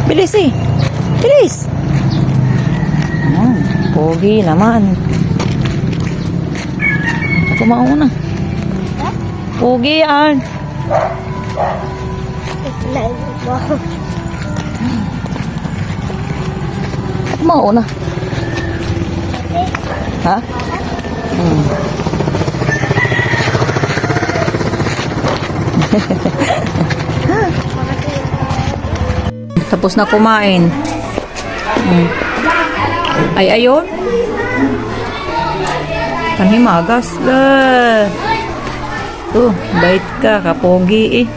Bilis eh. Bilis. Pogi naman. Ako mauna. Pogi yan. Ako mauna. Ha? Tapos na kumain. Ay, ayun. Panimagas. Bait ka, kapogi eh.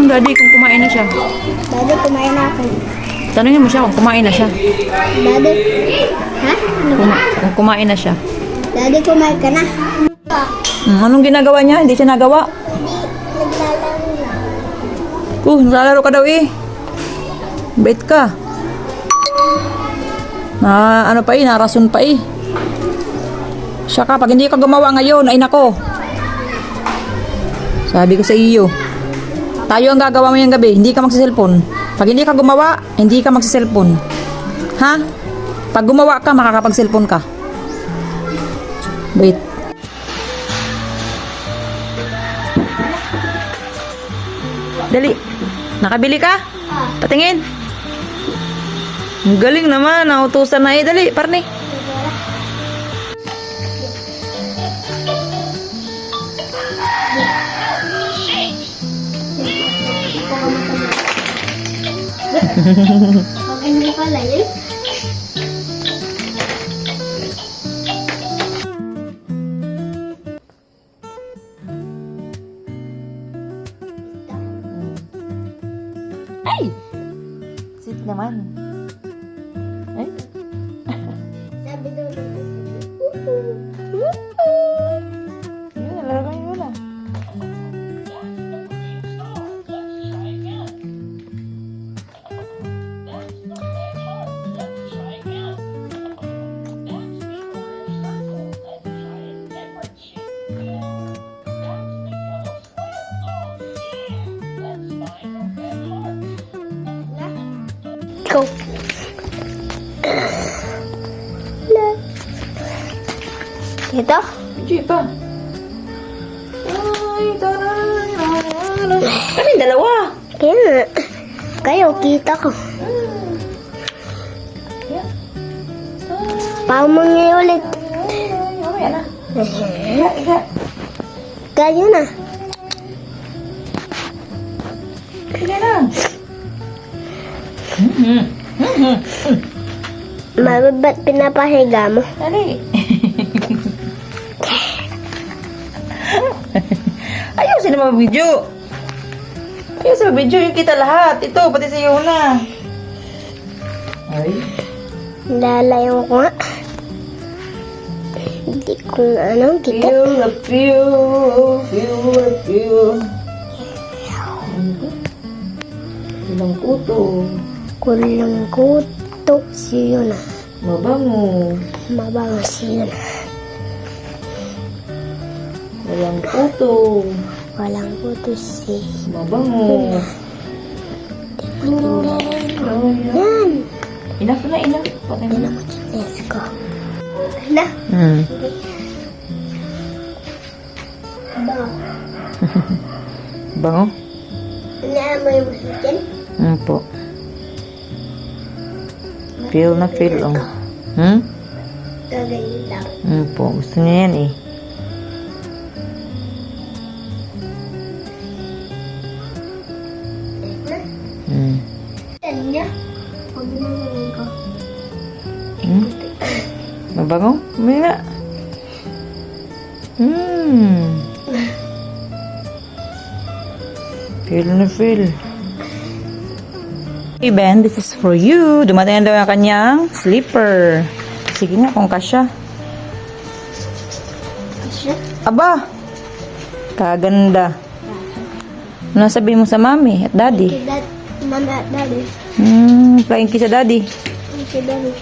Daddy, kung kumain na siya. Daddy, kumain na ako. Tanungin mo siya kung kumain na siya. Daddy, ha? Kung kumain na siya. Daddy, kumain ka na. Anong ginagawa niya? Hindi siya nagawa. Naglalaro ka daw eh. Bait ka. Ano pa eh, narason pa eh. Siya ka, pag hindi ka gumawa ngayon, ay nako. Sabi ko sa iyo. Tayo ang gagawa mo yung gabi, hindi ka magsiselfon. Pag hindi ka gumawa, hindi ka magsiselfon. Ha? Pag gumawa ka, makakapagselfon ka. Bait. Dali. Nakabili ka? Patingin. Ang galing naman. Nautusan na eh. Dali, parni. Maganda mo pala yun. Ay! Sit naman. Ay? Sabi daw dito. Yun, nalaro yun na. Go. Dito? Hindi pa. Ay, taray. Kami dalawa. Kaya. Kayo, kita ko. Pamong niya ulit. Okay na. Iga. Kayo na. Iga na. Ba't pinapahiga mo? Dali. Ayusin naman video. Ayusin naman video yung kita lahat. Ito, pati sa iyo na. Ay. Lalayo ko nga. Hindi ko kita. Feel. Ilang kuto. Kulang kuto siyo na. Mabango. Mabango siyo na. Walang kuto. Walang kuto si. Mabango. Yan. Enough na, enough. Patay mo na. Let's go. Na. Bango. Bango? Naamoy mo sa dyan? Po. Feel na feel, oh. Gagayin lang. Po. Gusto niya yan, eh. Yan niya. Huwag mo naman ko. Mabango? May nga. Feel na feel. Hey Ben, this is for you. Dumating na daw yung kanyang slipper. Sige nga kung kasya. Kasya? Aba! Kaganda. Ano sabihin mo sa mami at daddy? Mama at daddy. Flying kiss sa daddy. Si daddy.